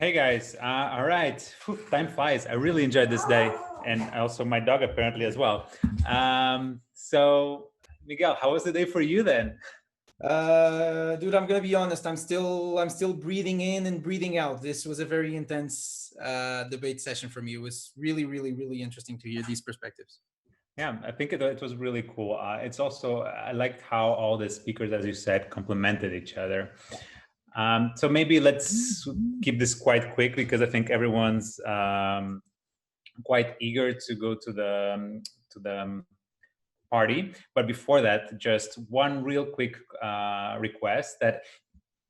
Hey guys, all right. Phew, time flies. I really enjoyed this day, and also my dog apparently as well. So, Miguel, how was the day for you then? Dude, I'm gonna be honest. I'm still breathing in and breathing out. This was a very intense debate session for me. It was really, really, really interesting to hear these perspectives. Yeah, I think it was really cool. It's also I liked how all the speakers, as you said, complemented each other. So maybe let's keep this quite quick because I think everyone's quite eager to go to the party. But before that, just one real quick request that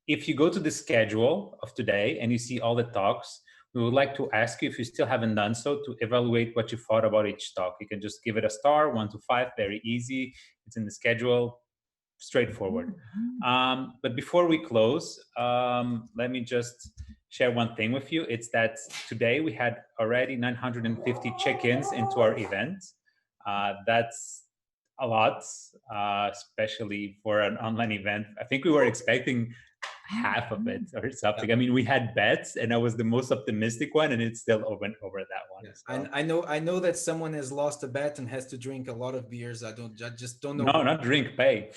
if you go to the schedule of today and you see all the talks, we would like to ask you, if you still haven't done so, to evaluate what you thought about each talk. You can just give it a star, 1 to 5, very easy. It's in the schedule, straightforward. But before we close, let me just share one thing with you. It's that today we had already 950 check-ins into our event. That's a lot, especially for an online event. I think we were expecting half of it or Yeah, something. I mean, we had bets, and I was the most optimistic one, and it still went over that one. yeah. So I know that someone has lost a bet and has to drink a lot of beers. I just don't know no, who. not drink, pay.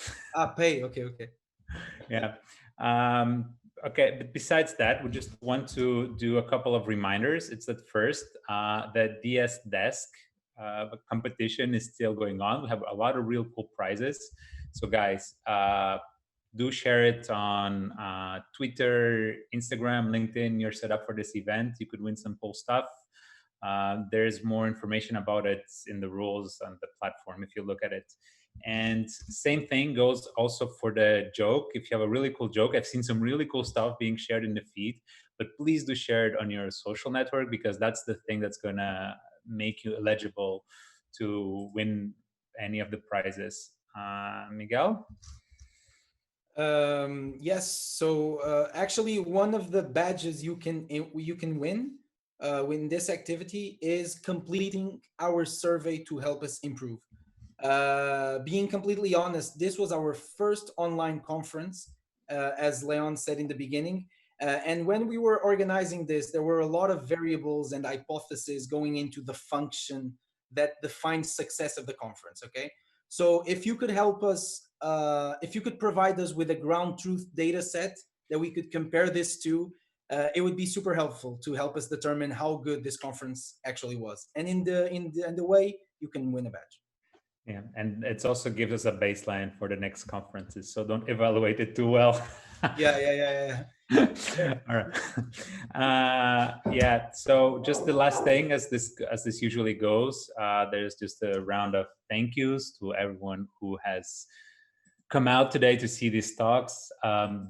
Pay. Okay, okay. Yeah. Okay, but besides that, we just want to do a couple of reminders. It's that first, the DS Desk competition is still going on. We have a lot of real cool prizes. So, guys, do share it on Twitter, Instagram, LinkedIn. You're set up for this event. You could win some cool stuff. There's more information about it in the rules on the platform if you look at it. And same thing goes also for the joke. If you have a really cool joke, I've seen some really cool stuff being shared in the feed, but please do share it on your social network because that's the thing that's going to make you eligible to win any of the prizes. Miguel? Yes. So actually, one of the badges you can win this activity is completing our survey to help us improve. Being completely honest, this was our first online conference, as Leon said in the beginning. And when we were organizing this, there were a lot of variables and hypotheses going into the function that defines success of the conference. Okay, so if you could help us, if you could provide us with a ground truth data set that we could compare this to, it would be super helpful to help us determine how good this conference actually was. And in the way, you can win a badge. Yeah, and it also gives us a baseline for the next conferences, so don't evaluate it too well. Yeah, yeah, yeah, yeah. All right. Yeah. So just the last thing, as this usually goes, there's just a round of thank yous to everyone who has come out today to see these talks.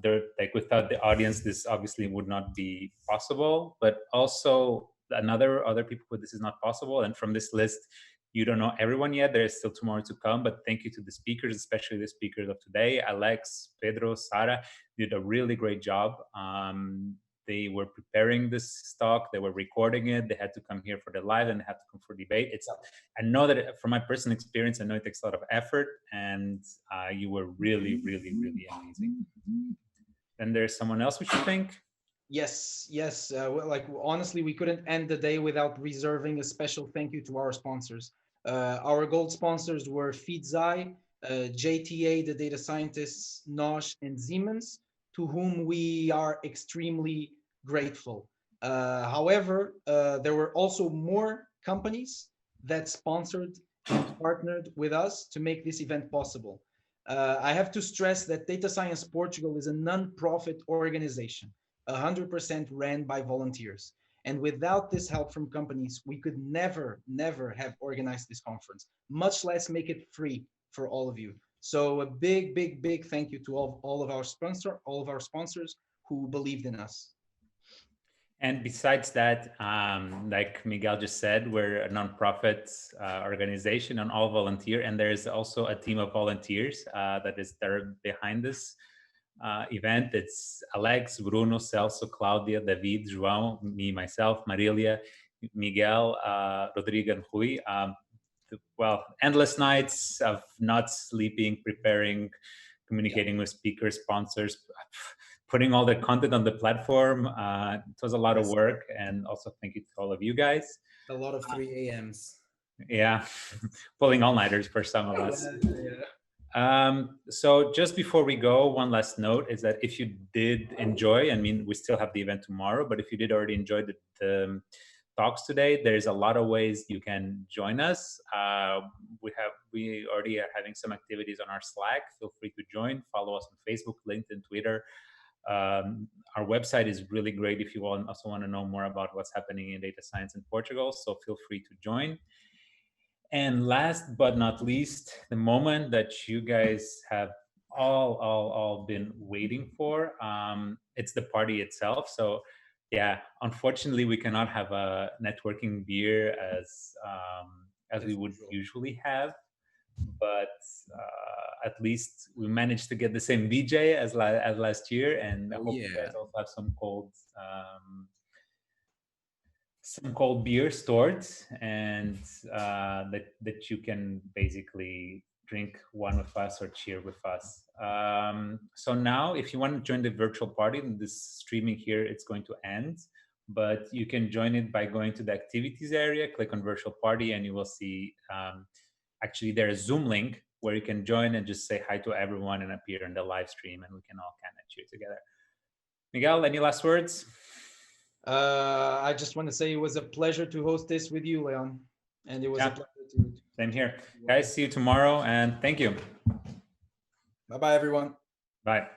There, like without the audience, this obviously would not be possible. But also another other people who this is not possible. And from this list, you don't know everyone yet. There is still tomorrow to come. But thank you to the speakers, especially the speakers of today, Alex, Pedro, Sara, did a really great job. They were preparing this talk, they were recording it, they had to come here for the live and they had to come for debate. I know that from my personal experience, I know it takes a lot of effort, and you were really, really, really amazing. And there's someone else we should thank. Yes, yes. Well, like honestly, we couldn't end the day without reserving a special thank you to our sponsors. Our gold sponsors were Feedzai, JTA, the data scientists, Nosh, and Siemens, to whom we are extremely grateful. However, there were also more companies that sponsored and partnered with us to make this event possible. I have to stress that Data Science Portugal is a non-profit organization, 100% ran by volunteers. And without this help from companies, we could never, never have organized this conference, much less make it free for all of you. So a big, big, big thank you to all of our sponsors who believed in us. And besides that, like Miguel just said, we're a nonprofit organization and all volunteer. And there's also a team of volunteers that is there behind this event. It's Alex, Bruno, Celso, Claudia, David, João, me, myself, Marilia, Miguel, Rodrigo, and Rui. Well, endless nights of not sleeping, preparing, communicating with speakers, sponsors. putting all the content on the platform. It was a lot of Yes. work, and also thank you to all of you guys. A lot of 3 a.m.s. Yeah, pulling all-nighters for some of us. Yeah. So just before we go, one last note is that if you did enjoy, I mean, we still have the event tomorrow, but if you did already enjoy the talks today, there's a lot of ways you can join us. We already are having some activities on our Slack. Feel free to join. Follow us on Facebook, LinkedIn, Twitter. Our website is really great if you also want to know more about what's happening in data science in Portugal. So feel free to join. And last but not least, the moment that you guys have all been waiting for, it's the party itself. So yeah, unfortunately, we cannot have a networking beer as we would usually have, but at least we managed to get the same DJ as last year, and I hope you guys also have some cold beer stored, and that you can basically drink one with us or cheer with us. So now, if you want to join the virtual party, this streaming here, it's going to end, but you can join it by going to the activities area, click on virtual party, and you will see actually there's a Zoom link where you can join and just say hi to everyone and appear in the live stream, and we can all kind of cheer together. Miguel, any last words? I just want to say it was a pleasure to host this with you, Leon. And it was a pleasure to... Same here. Guys, see you tomorrow, and thank you. Bye-bye, everyone. Bye.